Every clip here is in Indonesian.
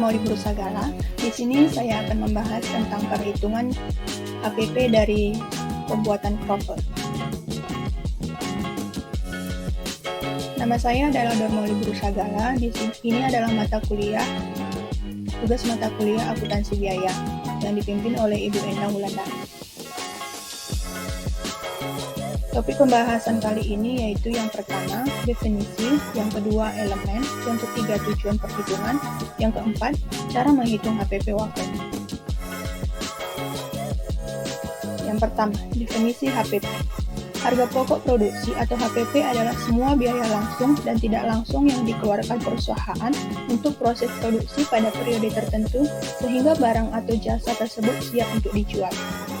Dormoli Brusagala. Di sini saya akan membahas tentang perhitungan HPP dari pembuatan Crovel. Nama saya adalah Dormoli Brusagala. Ini adalah tugas mata kuliah akuntansi biaya yang dipimpin oleh Ibu Endang Wulandari. Topik pembahasan kali ini yaitu yang pertama, definisi, yang kedua, elemen, yang ketiga, tujuan perhitungan, yang keempat, cara menghitung HPP wakil. Yang pertama, definisi HPP. Harga pokok produksi atau HPP adalah semua biaya langsung dan tidak langsung yang dikeluarkan perusahaan untuk proses produksi pada periode tertentu sehingga barang atau jasa tersebut siap untuk dijual.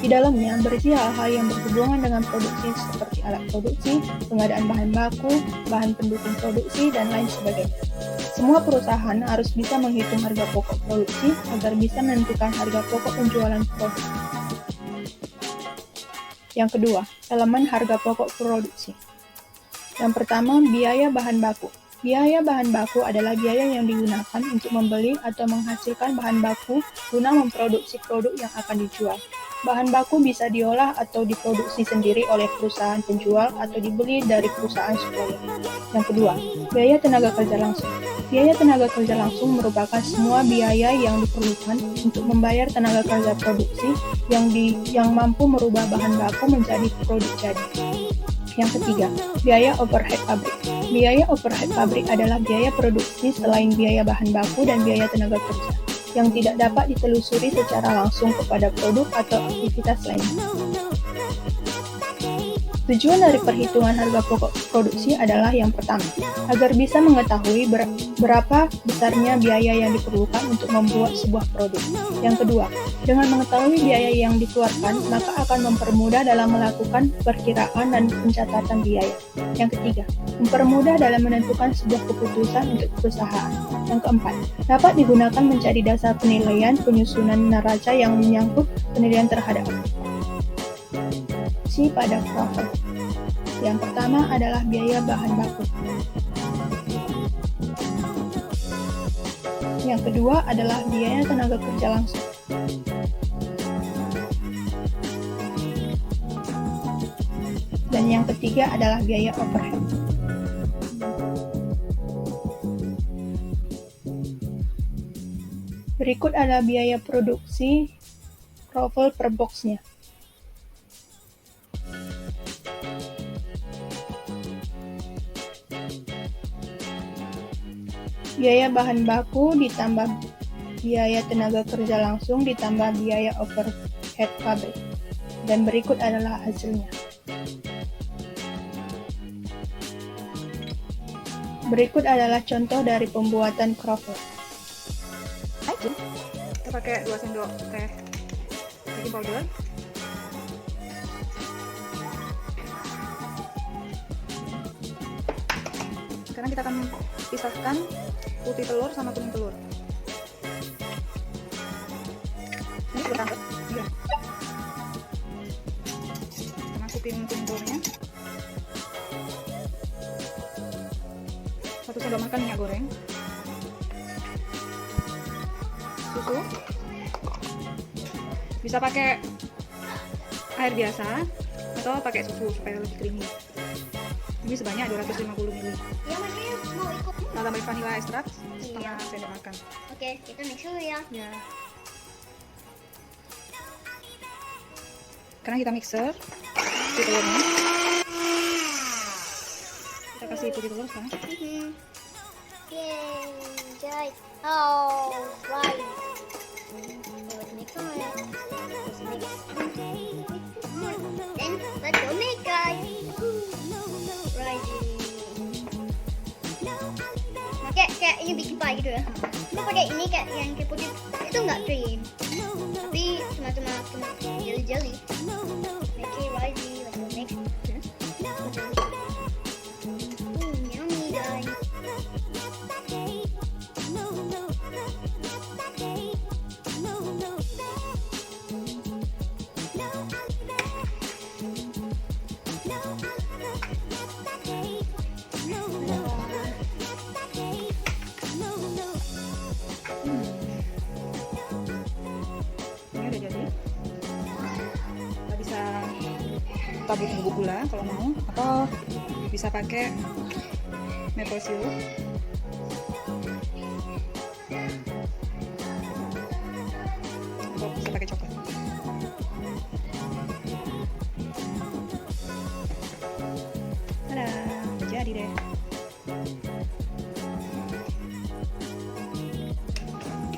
Di dalamnya berisi hal-hal yang berhubungan dengan produksi seperti alat produksi, pengadaan bahan baku, bahan pendukung produksi, dan lain sebagainya. Semua perusahaan harus bisa menghitung harga pokok produksi agar bisa menentukan harga pokok penjualan produk. Yang kedua, elemen harga pokok produksi. Yang pertama, biaya bahan baku. Biaya bahan baku adalah biaya yang digunakan untuk membeli atau menghasilkan bahan baku guna memproduksi produk yang akan dijual. Bahan baku bisa diolah atau diproduksi sendiri oleh perusahaan penjual atau dibeli dari perusahaan supplier. Yang kedua, biaya tenaga kerja langsung. Biaya tenaga kerja langsung merupakan semua biaya yang diperlukan untuk membayar tenaga kerja produksi yang mampu merubah bahan baku menjadi produk jadi. Yang ketiga, biaya overhead pabrik. Biaya overhead pabrik adalah biaya produksi selain biaya bahan baku dan biaya tenaga kerja yang tidak dapat ditelusuri secara langsung kepada produk atau aktivitas lainnya. Tujuan dari perhitungan harga pokok produksi adalah yang pertama, agar bisa mengetahui berapa besarnya biaya yang diperlukan untuk membuat sebuah produk. Yang kedua, dengan mengetahui biaya yang dikeluarkan, maka akan mempermudah dalam melakukan perkiraan dan pencatatan biaya. Yang ketiga, mempermudah dalam menentukan sebuah keputusan untuk perusahaan. Yang keempat, dapat digunakan menjadi dasar penilaian penyusunan neraca yang menyangkut penilaian terhadap pada Crovel. Yang pertama adalah biaya bahan baku. Yang kedua adalah biaya tenaga kerja langsung. Dan yang ketiga adalah biaya overhead. Berikut adalah biaya produksi Crovel per boxnya. Biaya bahan baku ditambah biaya tenaga kerja langsung ditambah biaya overhead pabrik. Dan berikut adalah hasilnya. Berikut adalah contoh dari pembuatan Crovel. Kita pakai 2 sendok teh baking powder. Sekarang kita akan pisahkan putih telur sama kuning telur. Ini telur tangkap. Iya. Kita masukin kuning telurnya. 1 sendok makan minyak goreng. Susu. Bisa pakai air biasa atau pakai susu supaya lebih creamy. Ini sebanyak 250 ml. Ya, makanya mau ikut. Nah, tambahin vanilla extract setengah sendok makan. Oke, kita mix dulu ya. Ya. Sekarang kita mixer putih telurnya. Kita kasih putih telur sekarang. Yay, enjoy. Oh, right. Let's mix it. Let's mix. Then let's go make guys. Right. Kayak ini bikin pie gitu ya. Kita pakai ini kayak yang kayak putih itu nggak cream, tapi cuma jelly. Make it risy, let's go mix. Yummy guys. tanpa bubuk gula kalau mau, atau bisa pakai maple syrup. Atau bisa pakai coklat. Tada, jadi deh.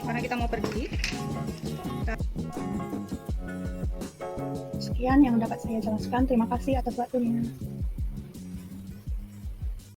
Karena kita mau pergi. Sekian yang dapat saya jelaskan. Terima kasih atas waktunya.